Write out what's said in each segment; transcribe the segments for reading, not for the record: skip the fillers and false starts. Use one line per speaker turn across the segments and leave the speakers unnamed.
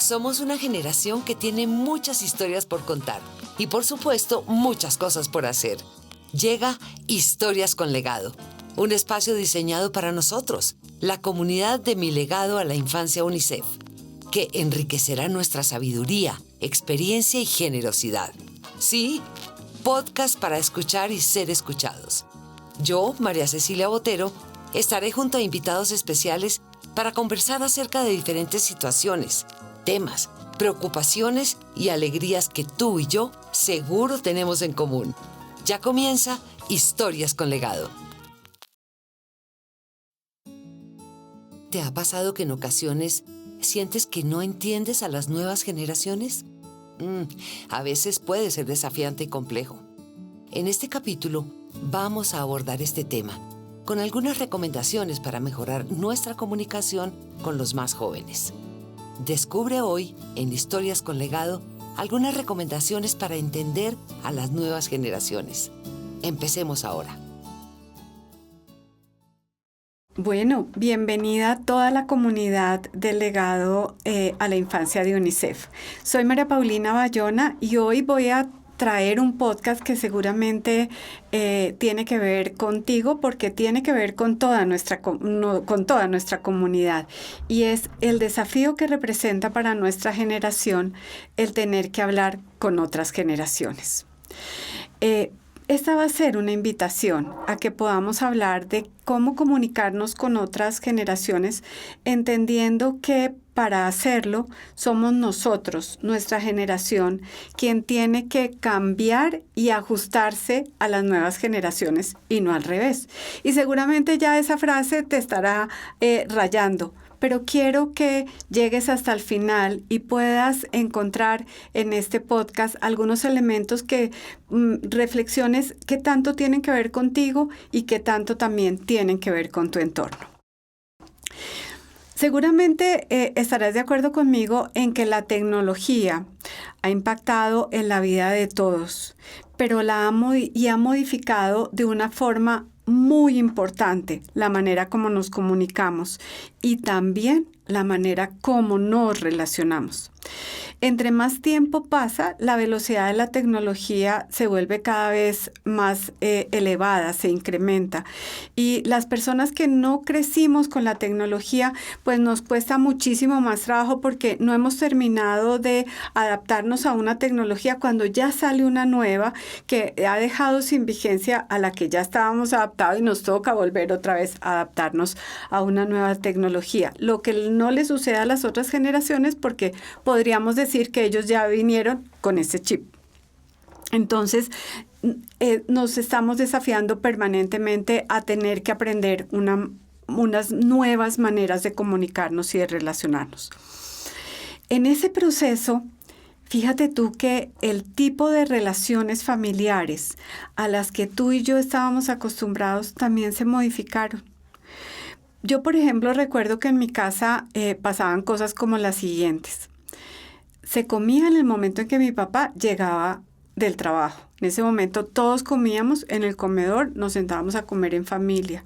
Somos una generación que tiene muchas historias por contar y, por supuesto, muchas cosas por hacer. Llega Historias con Legado, un espacio diseñado para nosotros, la comunidad de Mi Legado a la Infancia UNICEF, que enriquecerá nuestra sabiduría, experiencia y generosidad. Sí, podcast para escuchar y ser escuchados. Yo, María Cecilia Botero, estaré junto a invitados especiales para conversar acerca de diferentes situaciones, temas, preocupaciones y alegrías que tú y yo seguro tenemos en común. Ya comienza Historias con Legado. ¿Te ha pasado que en ocasiones sientes que no entiendes a las nuevas generaciones? A veces puede ser desafiante y complejo. En este capítulo vamos a abordar este tema con algunas recomendaciones para mejorar nuestra comunicación con los más jóvenes. Descubre hoy, en Historias con Legado, algunas recomendaciones para entender a las nuevas generaciones. Empecemos ahora.
Bueno, bienvenida a toda la comunidad del Legado a la Infancia de UNICEF. Soy María Paulina Bayona y hoy voy a traer un podcast que seguramente tiene que ver contigo porque tiene que ver con toda nuestra comunidad, y es el desafío que representa para nuestra generación el tener que hablar con otras generaciones. Esta va a ser una invitación a que podamos hablar de cómo comunicarnos con otras generaciones, entendiendo que para hacerlo somos nosotros, nuestra generación, quien tiene que cambiar y ajustarse a las nuevas generaciones y no al revés. Y seguramente ya esa frase te estará rayando, pero quiero que llegues hasta el final y puedas encontrar en este podcast algunos elementos que reflexiones qué tanto tienen que ver contigo y qué tanto también tienen que ver con tu entorno. Seguramente estarás de acuerdo conmigo en que la tecnología ha impactado en la vida de todos, pero ha modificado de una forma muy importante la manera como nos comunicamos y también la manera como nos relacionamos. Entre más tiempo pasa, la velocidad de la tecnología se vuelve cada vez más elevada, se incrementa. Y las personas que no crecimos con la tecnología, pues nos cuesta muchísimo más trabajo porque no hemos terminado de adaptarnos a una tecnología cuando ya sale una nueva que ha dejado sin vigencia a la que ya estábamos adaptados y nos toca volver otra vez a adaptarnos a una nueva tecnología. Lo que no le sucede a las otras generaciones porque podríamos decir que ellos ya vinieron con ese chip. Entonces, nos estamos desafiando permanentemente a tener que aprender unas nuevas maneras de comunicarnos y de relacionarnos. En ese proceso, fíjate tú que el tipo de relaciones familiares a las que tú y yo estábamos acostumbrados también se modificaron. Yo, por ejemplo, recuerdo que en mi casa pasaban cosas como las siguientes. Se comía en el momento en que mi papá llegaba del trabajo. En ese momento todos comíamos en el comedor, nos sentábamos a comer en familia.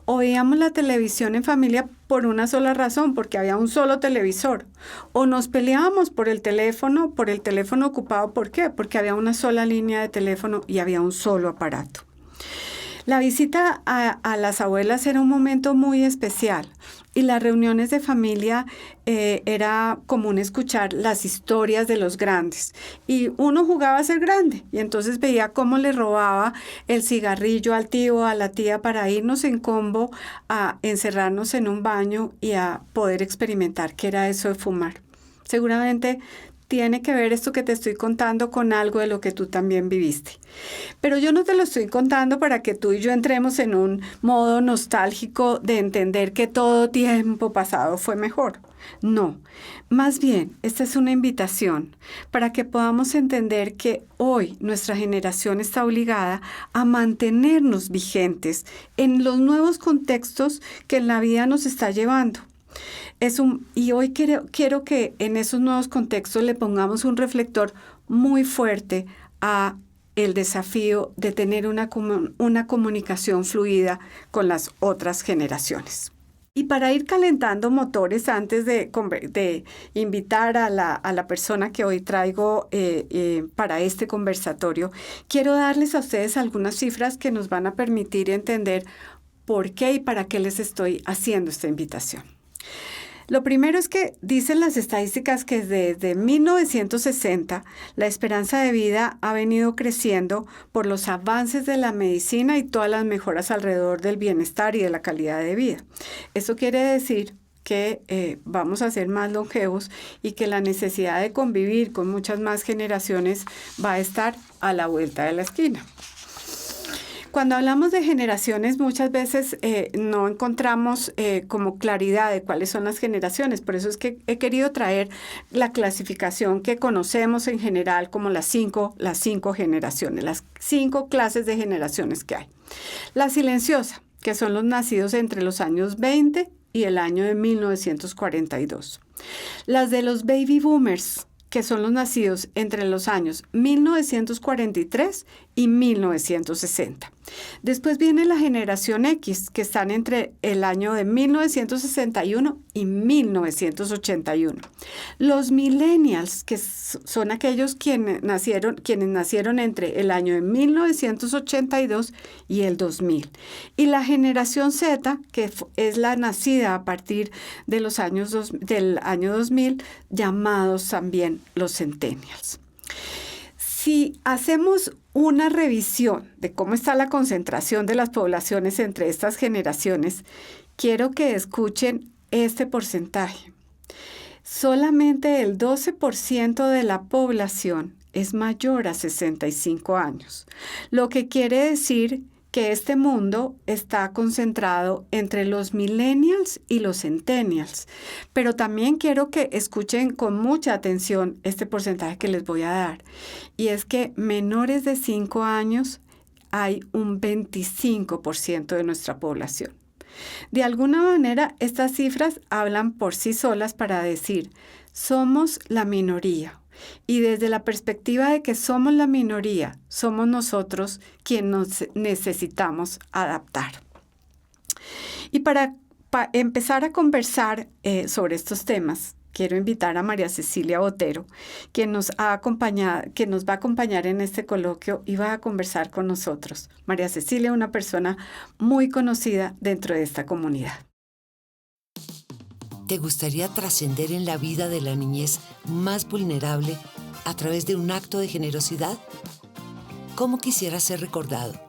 O veíamos la televisión en familia por una sola razón, porque había un solo televisor. O nos peleábamos por el teléfono ocupado. ¿Por qué? Porque había una sola línea de teléfono y había un solo aparato. La visita a las abuelas era un momento muy especial y las reuniones de familia era común escuchar las historias de los grandes y uno jugaba a ser grande y entonces veía cómo le robaba el cigarrillo al tío o a la tía para irnos en combo a encerrarnos en un baño y a poder experimentar qué era eso de fumar. Seguramente tiene que ver esto que te estoy contando con algo de lo que tú también viviste. Pero yo no te lo estoy contando para que tú y yo entremos en un modo nostálgico de entender que todo tiempo pasado fue mejor. No, más bien, esta es una invitación para que podamos entender que hoy nuestra generación está obligada a mantenernos vigentes en los nuevos contextos que la vida nos está llevando. Y hoy quiero que en esos nuevos contextos le pongamos un reflector muy fuerte a el desafío de tener una comunicación fluida con las otras generaciones. Y para ir calentando motores, antes de invitar a la persona que hoy traigo para este conversatorio, quiero darles a ustedes algunas cifras que nos van a permitir entender por qué y para qué les estoy haciendo esta invitación. Lo primero es que dicen las estadísticas que desde 1960 la esperanza de vida ha venido creciendo por los avances de la medicina y todas las mejoras alrededor del bienestar y de la calidad de vida. Eso quiere decir que vamos a ser más longevos y que la necesidad de convivir con muchas más generaciones va a estar a la vuelta de la esquina. Cuando hablamos de generaciones, muchas veces no encontramos como claridad de cuáles son las generaciones. Por eso es que he querido traer la clasificación que conocemos en general como las cinco generaciones, las 5 clases de generaciones que hay. La silenciosa, que son los nacidos entre los años 20 y el año de 1942. Las de los baby boomers, que son los nacidos entre los años 1943 y 1960. Después viene la generación X, que están entre el año de 1961 y 1981. Los millennials, que son aquellos quienes nacieron entre el año de 1982 y el 2000. Y la generación Z, que es la nacida a partir de los del año 2000, llamados también los centennials. Si hacemos una revisión de cómo está la concentración de las poblaciones entre estas generaciones, quiero que escuchen este porcentaje. Solamente el 12% de la población es mayor a 65 años, lo que quiere decir que este mundo está concentrado entre los millennials y los centennials. Pero también quiero que escuchen con mucha atención este porcentaje que les voy a dar. Y es que menores de 5 años hay un 25% de nuestra población. De alguna manera, estas cifras hablan por sí solas para decir, somos la minoría. Y desde la perspectiva de que somos la minoría, somos nosotros quienes nos necesitamos adaptar. Y para empezar a conversar sobre estos temas, quiero invitar a María Cecilia Botero, quien nos va a acompañar en este coloquio y va a conversar con nosotros. María Cecilia, una persona muy conocida dentro de esta comunidad.
¿Te gustaría trascender en la vida de la niñez más vulnerable a través de un acto de generosidad? ¿Cómo quisieras ser recordado?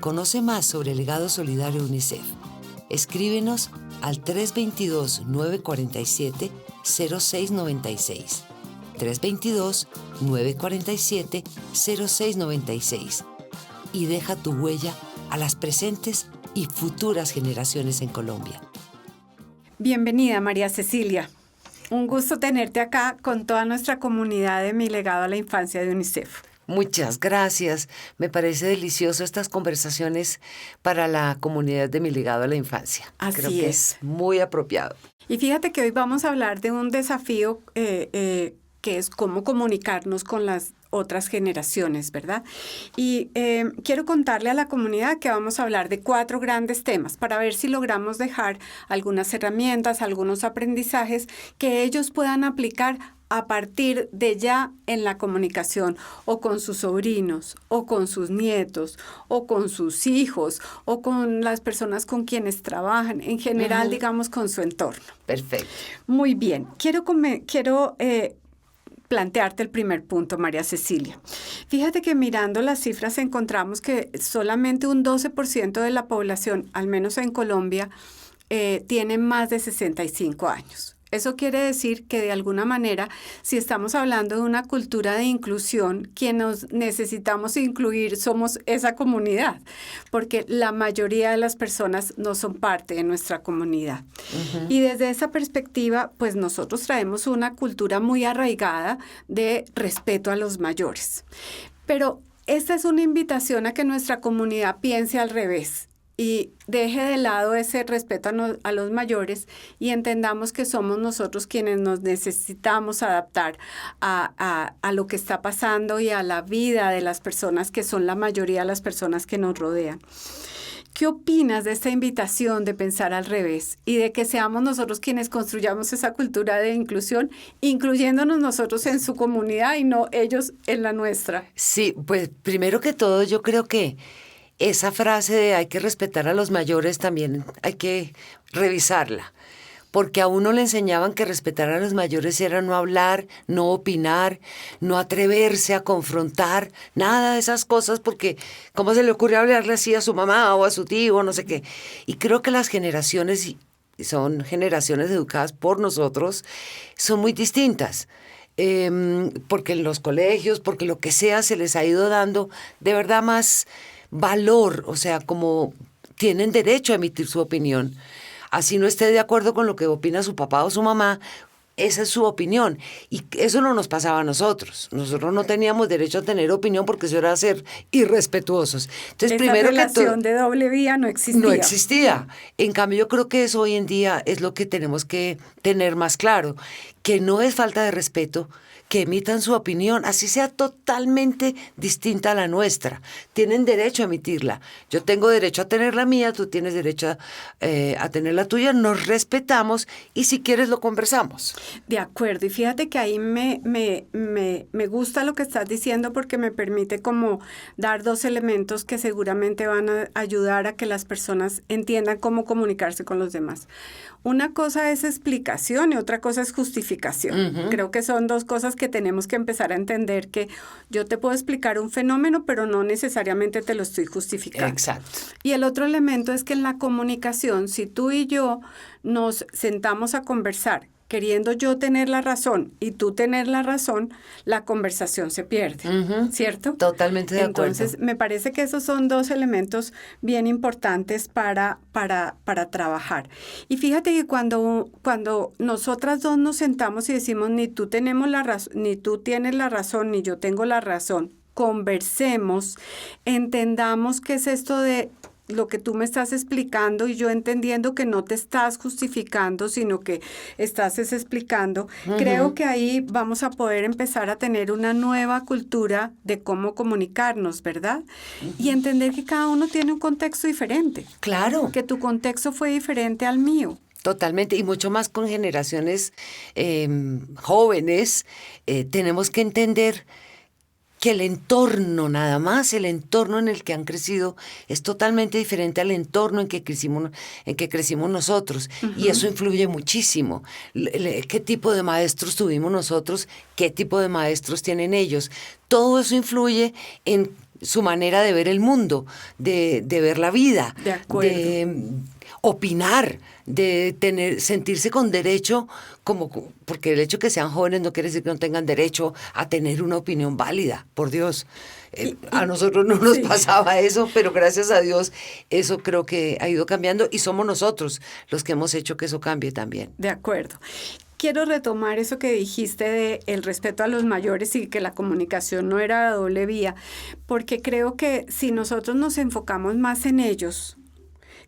Conoce más sobre el legado solidario UNICEF. Escríbenos al 322-947-0696. 322-947-0696. Y deja tu huella a las presentes y futuras generaciones en Colombia.
Bienvenida, María Cecilia. Un gusto tenerte acá con toda nuestra comunidad de Mi Legado a la Infancia de UNICEF.
Muchas gracias. Me parece delicioso estas conversaciones para la comunidad de Mi Legado a la Infancia.
Creo
que es muy apropiado.
Y fíjate que hoy vamos a hablar de un desafío que es cómo comunicarnos con las otras generaciones, ¿verdad? Y quiero contarle a la comunidad que vamos a hablar de 4 grandes temas para ver si logramos dejar algunas herramientas, algunos aprendizajes que ellos puedan aplicar a partir de ya en la comunicación o con sus sobrinos o con sus nietos o con sus hijos o con las personas con quienes trabajan, en general, digamos, con su entorno.
Perfecto.
Muy bien. Quiero plantearte el primer punto, María Cecilia. Fíjate que mirando las cifras encontramos que solamente un 12% de la población, al menos en Colombia, tiene más de 65 años. Eso quiere decir que de alguna manera, si estamos hablando de una cultura de inclusión, quien nos necesitamos incluir somos esa comunidad, porque la mayoría de las personas no son parte de nuestra comunidad. Y desde esa perspectiva, pues nosotros traemos una cultura muy arraigada de respeto a los mayores. Pero esta es una invitación a que nuestra comunidad piense al revés y deje de lado ese respeto a los mayores y entendamos que somos nosotros quienes nos necesitamos adaptar a lo que está pasando y a la vida de las personas que son la mayoría de las personas que nos rodean. ¿Qué opinas de esta invitación de pensar al revés y de que seamos nosotros quienes construyamos esa cultura de inclusión, incluyéndonos nosotros en su comunidad y no ellos en la nuestra?
Sí, pues primero que todo yo creo que esa frase de hay que respetar a los mayores también hay que revisarla. Porque a uno le enseñaban que respetar a los mayores era no hablar, no opinar, no atreverse a confrontar, nada de esas cosas, porque ¿cómo se le ocurre hablarle así a su mamá o a su tío o no sé qué? Y creo que las generaciones, y son generaciones educadas por nosotros, son muy distintas. Porque en los colegios, porque lo que sea, se les ha ido dando de verdad más valor, o sea, como tienen derecho a emitir su opinión. Así no esté de acuerdo con lo que opina su papá o su mamá, esa es su opinión. Y eso no nos pasaba a nosotros. Nosotros no teníamos derecho a tener opinión porque eso era ser irrespetuosos. Entonces,
Esa
primero
relación de doble vía no existía.
no existía. En cambio, yo creo que eso hoy en día es lo que tenemos que tener más claro, que no es falta de respeto, que emitan su opinión, así sea totalmente distinta a la nuestra. Tienen derecho a emitirla. Yo tengo derecho a tener la mía, tú tienes derecho a tener la tuya, nos respetamos y si quieres lo conversamos.
De acuerdo, y fíjate que ahí me gusta lo que estás diciendo porque me permite como dar dos elementos que seguramente van a ayudar a que las personas entiendan cómo comunicarse con los demás. Una cosa es explicación y otra cosa es justificación. Uh-huh. Creo que son dos cosas que tenemos que empezar a entender, que yo te puedo explicar un fenómeno, pero no necesariamente te lo estoy justificando.
Exacto.
Y el otro elemento es que en la comunicación, si tú y yo nos sentamos a conversar, queriendo yo tener la razón y tú tener la razón, la conversación se pierde, uh-huh. ¿Cierto?
Totalmente de acuerdo.
Entonces, me parece que esos son dos elementos bien importantes para trabajar. Y fíjate que cuando nosotras dos nos sentamos y decimos, ni tú tenemos la razón, ni tú tienes la razón, ni yo tengo la razón, conversemos, entendamos qué es esto de lo que tú me estás explicando y yo entendiendo que no te estás justificando, sino que estás explicando, uh-huh. Creo que ahí vamos a poder empezar a tener una nueva cultura de cómo comunicarnos, ¿verdad? Uh-huh. Y entender que cada uno tiene un contexto diferente.
Claro.
Que tu contexto fue diferente al mío.
Totalmente, y mucho más con generaciones jóvenes, tenemos que entender que el entorno, nada más, el entorno en el que han crecido es totalmente diferente al entorno en que crecimos nosotros. Uh-huh. Y eso influye muchísimo. ¿Qué tipo de maestros tuvimos nosotros? ¿Qué tipo de maestros tienen ellos? Todo eso influye en su manera de ver el mundo, de ver la vida,
de acuerdo.
De opinar, de sentirse con derecho, porque el hecho de que sean jóvenes no quiere decir que no tengan derecho a tener una opinión válida, por Dios. A nosotros no nos pasaba eso, pero gracias a Dios eso creo que ha ido cambiando y somos nosotros los que hemos hecho que eso cambie también.
De acuerdo. Quiero retomar eso que dijiste de el respeto a los mayores y que la comunicación no era doble vía, porque creo que si nosotros nos enfocamos más en ellos,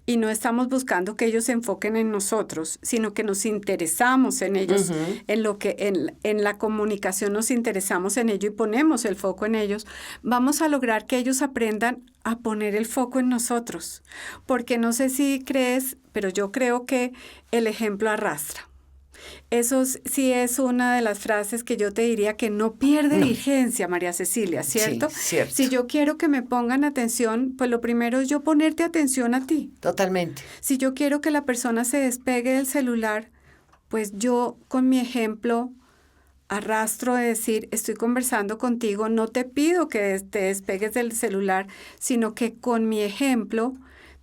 y no estamos buscando que ellos se enfoquen en nosotros, sino que nos interesamos en ellos, uh-huh. En la comunicación nos interesamos en ello y ponemos el foco en ellos, vamos a lograr que ellos aprendan a poner el foco en nosotros. Porque no sé si crees, pero yo creo que el ejemplo arrastra. Eso sí es una de las frases que yo te diría que no pierde vigencia, María Cecilia, ¿cierto?
Sí, cierto.
Si yo quiero que me pongan atención, pues lo primero es yo ponerte atención a ti.
Totalmente.
Si yo quiero que la persona se despegue del celular, pues yo con mi ejemplo arrastro de decir, estoy conversando contigo, no te pido que te despegues del celular, sino que con mi ejemplo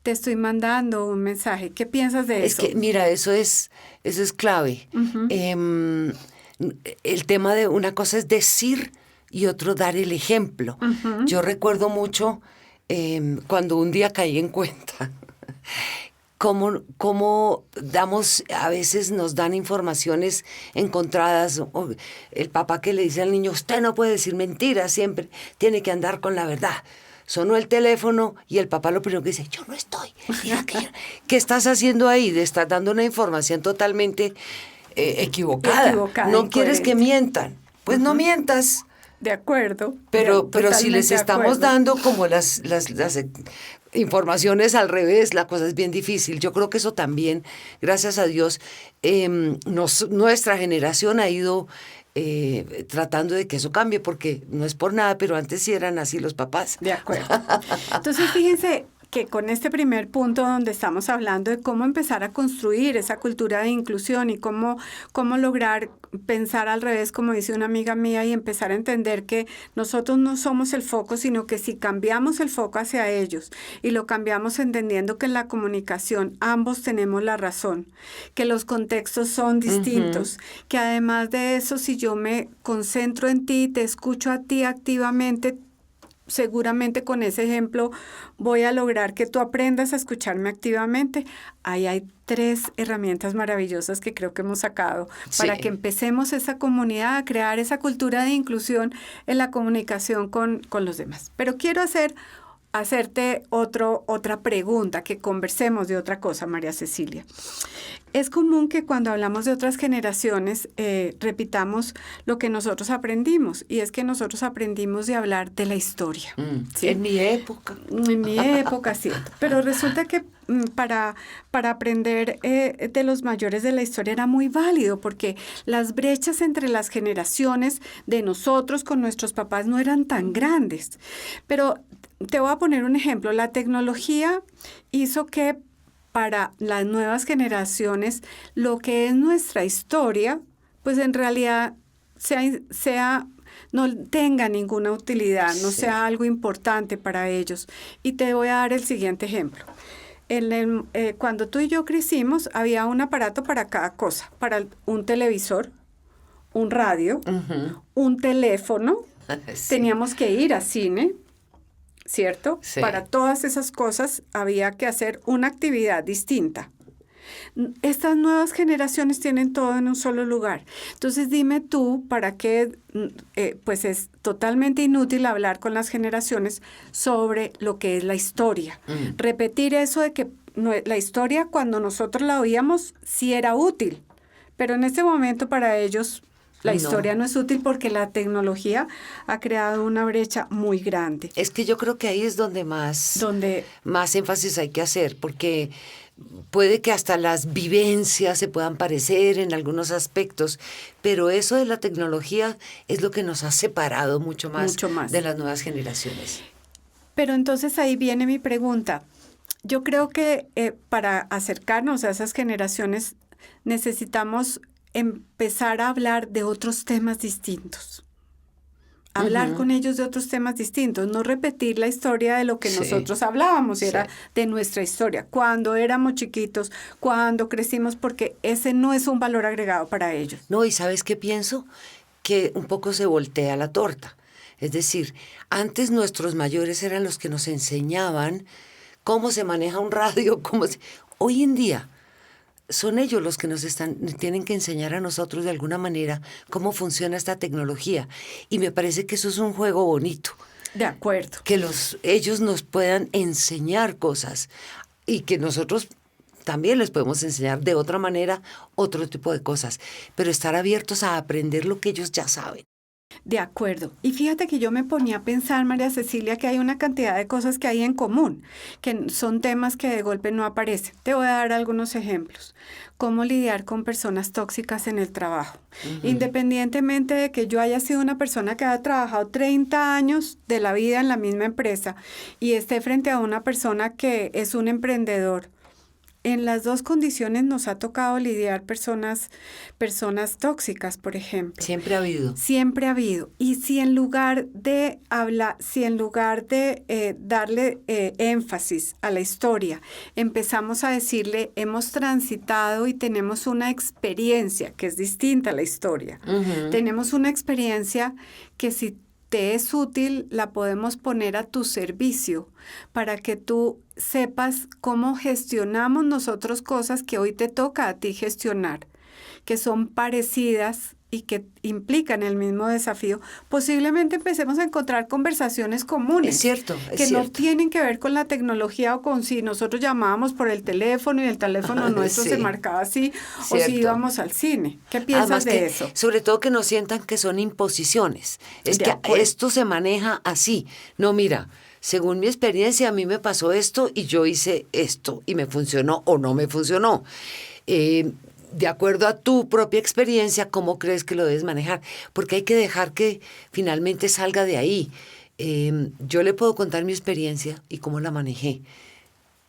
te estoy mandando un mensaje. ¿Qué piensas de eso?
Es que, mira, eso es clave. Uh-huh. El tema de una cosa es decir y otro dar el ejemplo. Uh-huh. Yo recuerdo mucho cuando un día caí en cuenta cómo damos, a veces nos dan informaciones encontradas. El papá que le dice al niño, usted no puede decir mentiras, siempre tiene que andar con la verdad. Sonó el teléfono y el papá lo primero que dice, yo no estoy. ¿Qué estás haciendo ahí? Le estás dando una información totalmente equivocada. No quieres que mientan. Pues uh-huh. No mientas.
De acuerdo.
Pero si les estamos dando como informaciones al revés, la cosa es bien difícil. Yo creo que eso también, gracias a Dios, nuestra generación ha ido tratando de que eso cambie, porque no es por nada, pero antes sí eran así los papás.
De acuerdo. Entonces, fíjense que con este primer punto donde estamos hablando de cómo empezar a construir esa cultura de inclusión y cómo lograr pensar al revés, como dice una amiga mía, y empezar a entender que nosotros no somos el foco, sino que si cambiamos el foco hacia ellos y lo cambiamos entendiendo que en la comunicación ambos tenemos la razón, que los contextos son distintos, que además de eso, si yo me concentro en ti, te escucho a ti activamente, seguramente con ese ejemplo voy a lograr que tú aprendas a escucharme activamente. Ahí hay 3 herramientas maravillosas que creo que hemos sacado para que empecemos esa comunidad a crear esa cultura de inclusión en la comunicación con los demás. Pero quiero hacerte otra pregunta, que conversemos de otra cosa, María Cecilia. Es común que cuando hablamos de otras generaciones repitamos lo que nosotros aprendimos, y es que nosotros aprendimos de hablar de la historia.
¿Sí? En mi época.
En mi época, cierto. Pero resulta que para aprender de los mayores de la historia era muy válido, porque las brechas entre las generaciones de nosotros con nuestros papás no eran tan grandes. Pero te voy a poner un ejemplo. La tecnología hizo que para las nuevas generaciones lo que es nuestra historia, pues en realidad no tenga ninguna utilidad, no sea algo importante para ellos. Y te voy a dar el siguiente ejemplo. Cuando tú y yo crecimos, había un aparato para cada cosa, para un televisor, un radio, un teléfono, teníamos que ir a cine, ¿cierto? Sí. Para todas esas cosas había que hacer una actividad distinta. Estas nuevas generaciones tienen todo en un solo lugar. Entonces dime tú, ¿para qué? Pues es totalmente inútil hablar con las generaciones sobre lo que es la historia. Repetir eso de que la historia cuando nosotros la oíamos sí era útil, pero en este momento para ellos la historia no es útil porque la tecnología ha creado una brecha muy grande.
Es que yo creo que ahí es donde más énfasis hay que hacer, porque puede que hasta las vivencias se puedan parecer en algunos aspectos, pero eso de la tecnología es lo que nos ha separado mucho más de las nuevas generaciones.
Pero entonces ahí viene mi pregunta. Yo creo que para acercarnos a esas generaciones necesitamos empezar a hablar de otros temas distintos. Hablar con ellos de otros temas distintos, no repetir la historia de lo que nosotros hablábamos, era de nuestra historia, cuando éramos chiquitos, cuando crecimos, porque ese no es un valor agregado para ellos.
No, y ¿sabes qué pienso? Que un poco se voltea la torta. Es decir, antes nuestros mayores eran los que nos enseñaban cómo se maneja un radio, hoy en día son ellos los que tienen que enseñar a nosotros de alguna manera cómo funciona esta tecnología. Y me parece que eso es un juego bonito.
De acuerdo.
Que ellos nos puedan enseñar cosas y que nosotros también les podemos enseñar de otra manera otro tipo de cosas. Pero estar abiertos a aprender lo que ellos ya saben.
De acuerdo. Y fíjate que yo me ponía a pensar, María Cecilia, que hay una cantidad de cosas que hay en común, que son temas que de golpe no aparecen. Te voy a dar algunos ejemplos. Cómo lidiar con personas tóxicas en el trabajo. Independientemente de que yo haya sido una persona que haya trabajado 30 años de la vida en la misma empresa y esté frente a una persona que es un emprendedor, en las dos condiciones nos ha tocado lidiar personas tóxicas, por ejemplo.
Siempre ha habido.
Siempre ha habido. Y si en lugar de darle énfasis a la historia, empezamos a decirle, hemos transitado y tenemos una experiencia que es distinta a la historia. Tenemos una experiencia que si te es útil, la podemos poner a tu servicio para que tú sepas cómo gestionamos nosotros cosas que hoy te toca a ti gestionar, que son parecidas y que implican el mismo desafío. Posiblemente empecemos a encontrar conversaciones comunes.
Es cierto.
No tienen que ver con la tecnología o con si nosotros llamábamos por el teléfono y el teléfono nuestro se marcaba así, cierto. O si íbamos al cine. ¿Qué piensas de eso?
Sobre todo que no sientan que son imposiciones. Es que esto se maneja así. No, mira, según mi experiencia, a mí me pasó esto y yo hice esto y me funcionó o no me funcionó. De acuerdo a tu propia experiencia, ¿cómo crees que lo debes manejar? Porque hay que dejar que finalmente salga de ahí. Yo le puedo contar mi experiencia y cómo la manejé.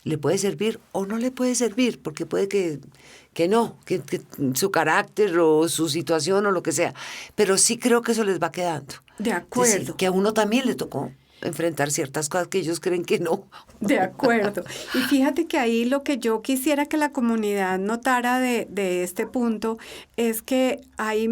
Le puede servir o no le puede servir, porque puede que no, que su carácter o su situación o lo que sea. Pero sí creo que eso les va quedando.
De acuerdo.
Es decir, que a uno también le tocó enfrentar ciertas cosas que ellos creen que no.
De acuerdo. Y fíjate que ahí lo que yo quisiera que la comunidad notara de este punto es que hay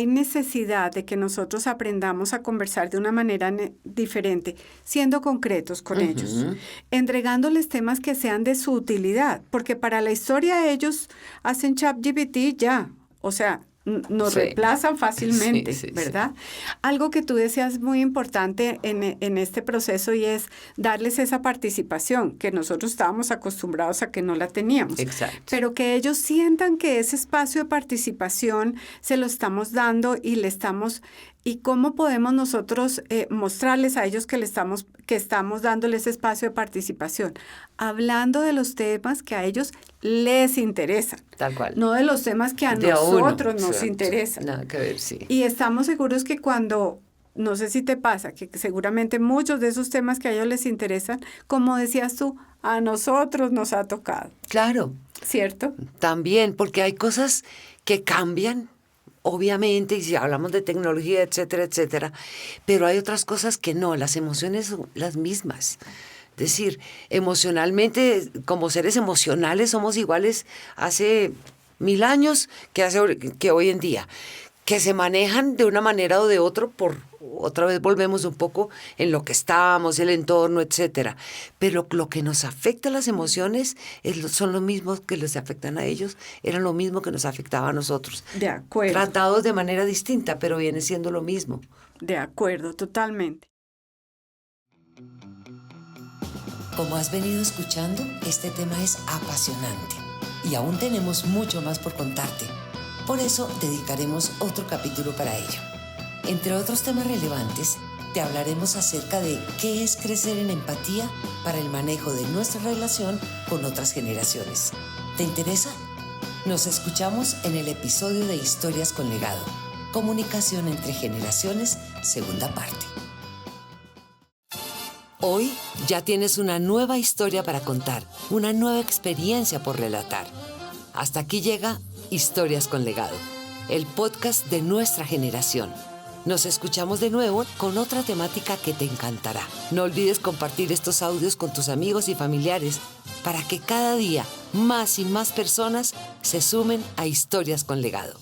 necesidad de que nosotros aprendamos a conversar de una manera diferente, siendo concretos con ellos, entregándoles temas que sean de su utilidad, porque para la historia ellos hacen ChatGPT ya, o sea, nos reemplazan fácilmente, ¿verdad? Sí. Algo que tú decías muy importante en este proceso y es darles esa participación, que nosotros estábamos acostumbrados a que no la teníamos.
Exacto.
Pero que ellos sientan que ese espacio de participación se lo estamos dando y le estamos... ¿Y cómo podemos nosotros mostrarles a ellos que estamos dándoles espacio de participación? Hablando de los temas que a ellos les interesan.
Tal cual.
No de los temas que a nosotros nos interesan.
Nada que ver, sí.
Y estamos seguros que cuando, no sé si te pasa, que seguramente muchos de esos temas que a ellos les interesan, como decías tú, a nosotros nos ha tocado.
Claro.
¿Cierto?
También, porque hay cosas que cambian. Obviamente, y si hablamos de tecnología, etcétera, etcétera, pero hay otras cosas que no, las emociones son las mismas. Es decir, emocionalmente, como seres emocionales, somos iguales hace 1000 años que hoy en día, que se manejan de una manera o de otra otra vez volvemos un poco en lo que estamos, el entorno, etcétera. Pero lo que nos afecta a las emociones son los mismos que les afectan a ellos, eran lo mismo que nos afectaba a nosotros.
De acuerdo.
Tratados de manera distinta, pero viene siendo lo mismo.
De acuerdo, totalmente.
Como has venido escuchando, este tema es apasionante y aún tenemos mucho más por contarte. Por eso dedicaremos otro capítulo para ello. Entre otros temas relevantes, te hablaremos acerca de qué es crecer en empatía para el manejo de nuestra relación con otras generaciones. ¿Te interesa? Nos escuchamos en el episodio de Historias con Legado, Comunicación entre Generaciones, segunda parte.
Hoy ya tienes una nueva historia para contar, una nueva experiencia por relatar. Hasta aquí llega Historias con Legado, el podcast de nuestra generación. Nos escuchamos de nuevo con otra temática que te encantará. No olvides compartir estos audios con tus amigos y familiares para que cada día más y más personas se sumen a Historias con Legado.